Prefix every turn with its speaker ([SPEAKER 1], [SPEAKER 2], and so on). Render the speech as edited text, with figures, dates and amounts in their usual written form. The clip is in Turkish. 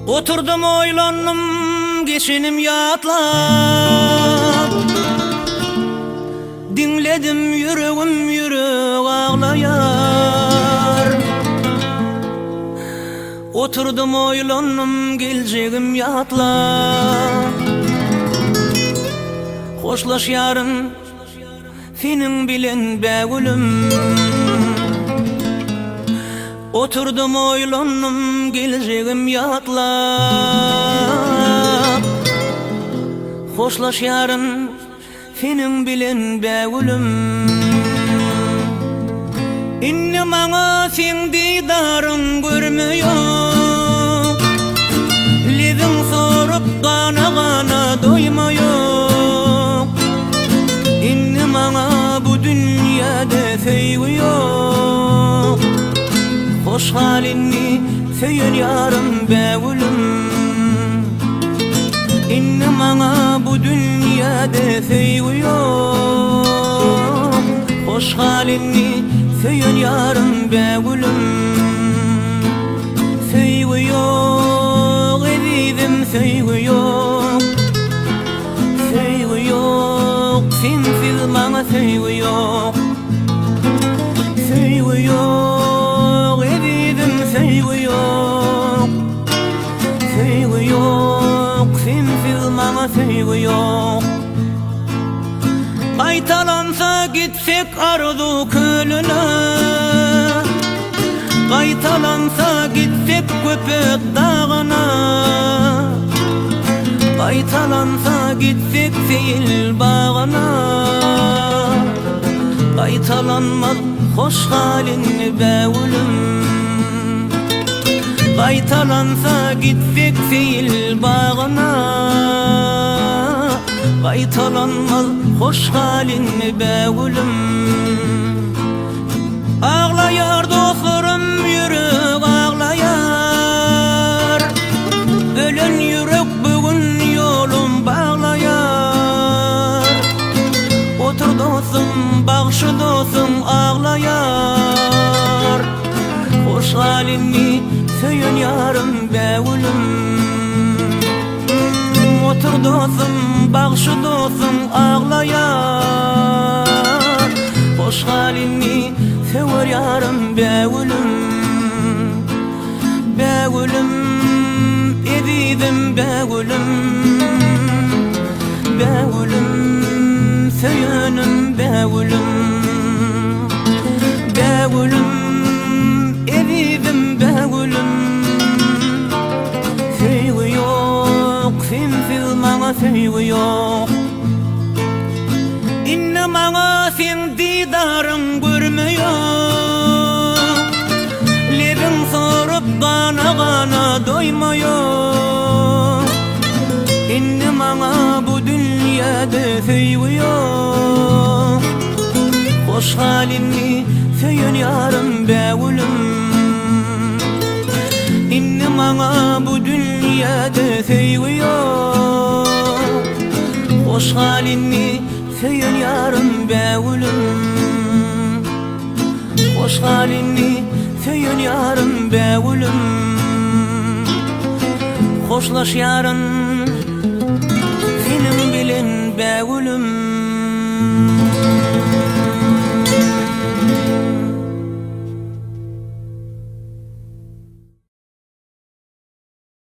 [SPEAKER 1] Oturdum oylandım geçinim yatlap, dinledim yüreğim yürek ağlayar. Oturdum oylandım geleceğim yatlap, hoşlaş yarın senin bilen begülüm. Oturdum oylandım geleceğim yatlap, hoşlaş yarın senin bilen begülüm. İnne bana sen didarın görmüyor, lezin sorup kana kana doymuyor. İnne bana bu dünyada sevgi yok, hoş halini söyün yarım begülüm. İnne bana bu dünyada sevgi yok, hoş halini söyün yarım begülüm. Sevgi yok edizim, sevgi yok, sevgi yok, sensiz bana sevgi yok, sevgi yok edizim, sevgi yok, sevgi yok, sensiz bana sevgi yok. Qaytalansa gitsek arzu kölüne, qaytalansa gitsek köpek dağına, qaytalansa gitsek seyil bağına. Qaytalanmaz hoş halini begülüm, qaytalansa gitsek seyil bağına. Qaytalanmaz hoş halini begülüm. Ağlayar dostlarım yürek ağlayar, ölen yürek bugün yolum bağlayar. Otur dostum, bakşı dostum ağlayar, hoş halini söyün yarım begülüm. Otur dostum, bakşı dostum ağlayar, hoş halini sever yarım begülüm. Begülüm edizim, begülüm, begülüm söyünüm begülüm. Begülüm edizim, begülüm, sevgi yok, sensiz bana sevgi yok. İnne bana sen didarın görmüyor, lezin sorup kana kana doymuyor. İnne bana bu dünyada sevgi yok, hoş halini söyün yarım begülüm. İnne bana bu dünyada sevgi yok, hoş halini söyün yarım begülüm. Hoş halini söyün yarım begülüm. Hoşlaş yarın